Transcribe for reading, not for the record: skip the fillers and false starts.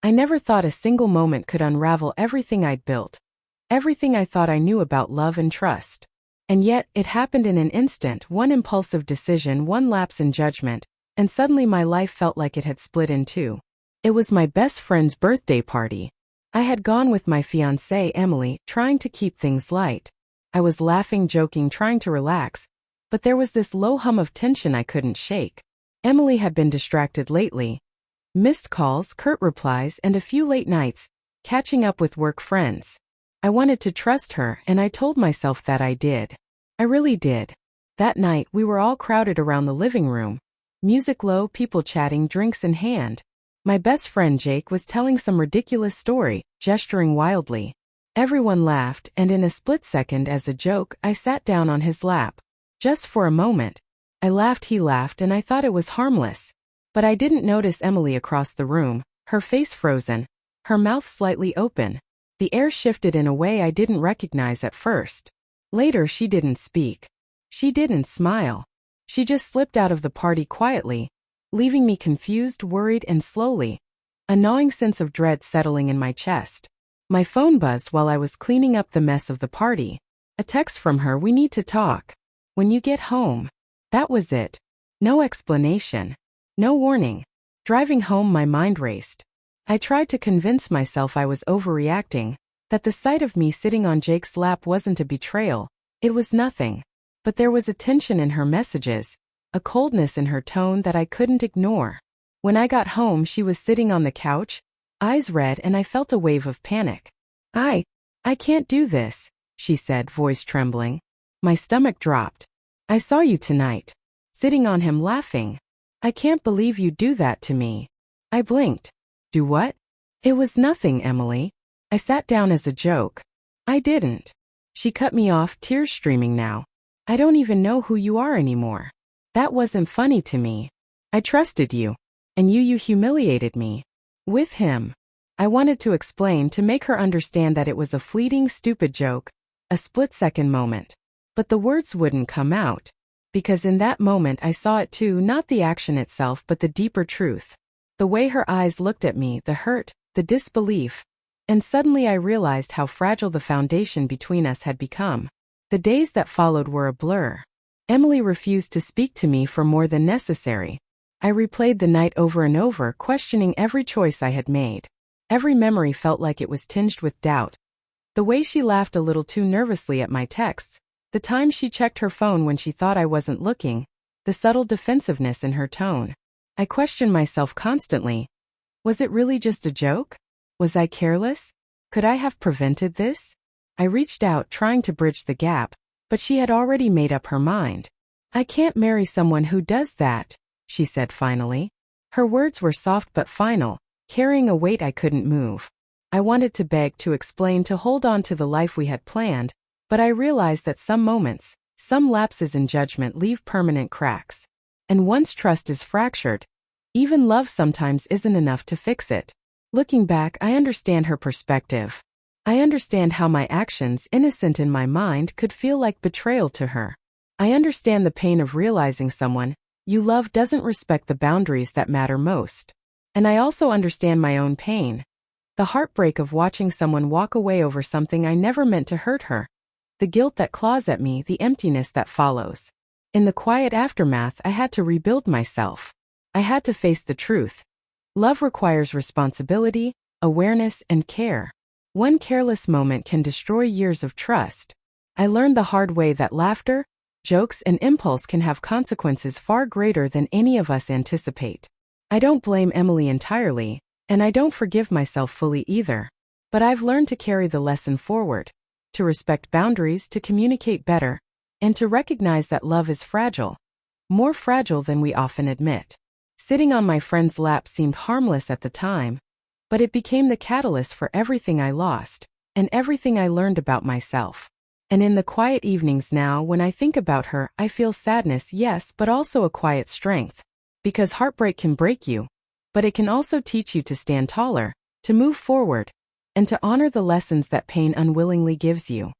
I never thought a single moment could unravel everything I'd built, everything I thought I knew about love and trust. And yet, it happened in an instant, one impulsive decision, one lapse in judgment, and suddenly my life felt like it had split in two. It was my best friend's birthday party. I had gone with my fiancée, Emily, trying to keep things light. I was laughing, joking, trying to relax, but there was this low hum of tension I couldn't shake. Emily had been distracted lately. Missed calls, curt replies, and a few late nights, catching up with work friends. I wanted to trust her, and I told myself that I did. I really did. That night, we were all crowded around the living room. Music low, people chatting, drinks in hand. My best friend Jake was telling some ridiculous story, gesturing wildly. Everyone laughed, and in a split second, as a joke, I sat down on his lap. Just for a moment. I laughed, he laughed, and I thought it was harmless. But I didn't notice Emily across the room, her face frozen, her mouth slightly open. The air shifted in a way I didn't recognize at first. Later, she didn't speak. She didn't smile. She just slipped out of the party quietly, leaving me confused, worried, and slowly, a gnawing sense of dread settling in my chest. My phone buzzed while I was cleaning up the mess of the party. A text from her: "We need to talk. When you get home." That was it. No explanation. No warning. Driving home, my mind raced. I tried to convince myself I was overreacting, that the sight of me sitting on Jake's lap wasn't a betrayal. It was nothing. But there was a tension in her messages, a coldness in her tone that I couldn't ignore. When I got home, she was sitting on the couch, eyes red, and I felt a wave of panic. I can't do this," she said, voice trembling. My stomach dropped. "I saw you tonight, sitting on him laughing. I can't believe you do that to me." I blinked. "Do what?" "It was nothing, Emily." I sat down as a joke. "I didn't." She cut me off, tears streaming now. "I don't even know who you are anymore. That wasn't funny to me. I trusted you. And you humiliated me. With him." I wanted to explain, to make her understand that it was a fleeting, stupid joke, a split-second moment. But the words wouldn't come out. Because in that moment I saw it too, not the action itself but the deeper truth. The way her eyes looked at me, the hurt, the disbelief. And suddenly I realized how fragile the foundation between us had become. The days that followed were a blur. Emily refused to speak to me for more than necessary. I replayed the night over and over, questioning every choice I had made. Every memory felt like it was tinged with doubt. The way she laughed a little too nervously at my texts, the time she checked her phone when she thought I wasn't looking, the subtle defensiveness in her tone. I questioned myself constantly. Was it really just a joke? Was I careless? Could I have prevented this? I reached out, trying to bridge the gap, but she had already made up her mind. "I can't marry someone who does that," she said finally. Her words were soft but final, carrying a weight I couldn't move. I wanted to beg, to explain, to hold on to the life we had planned, but I realized that some moments, some lapses in judgment leave permanent cracks. And once trust is fractured, even love sometimes isn't enough to fix it. Looking back, I understand her perspective. I understand how my actions, innocent in my mind, could feel like betrayal to her. I understand the pain of realizing someone you love doesn't respect the boundaries that matter most. And I also understand my own pain. The heartbreak of watching someone walk away over something I never meant to hurt her. The guilt that claws at me, the emptiness that follows. In the quiet aftermath, I had to rebuild myself. I had to face the truth. Love requires responsibility, awareness, and care. One careless moment can destroy years of trust. I learned the hard way that laughter, jokes, and impulse can have consequences far greater than any of us anticipate. I don't blame Emily entirely, and I don't forgive myself fully either. But I've learned to carry the lesson forward, to respect boundaries, to communicate better, and to recognize that love is fragile, more fragile than we often admit. Sitting on my friend's lap seemed harmless at the time, but it became the catalyst for everything I lost, and everything I learned about myself. And in the quiet evenings now, when I think about her, I feel sadness, yes, but also a quiet strength. Because heartbreak can break you, but it can also teach you to stand taller, to move forward, and to honor the lessons that pain unwillingly gives you.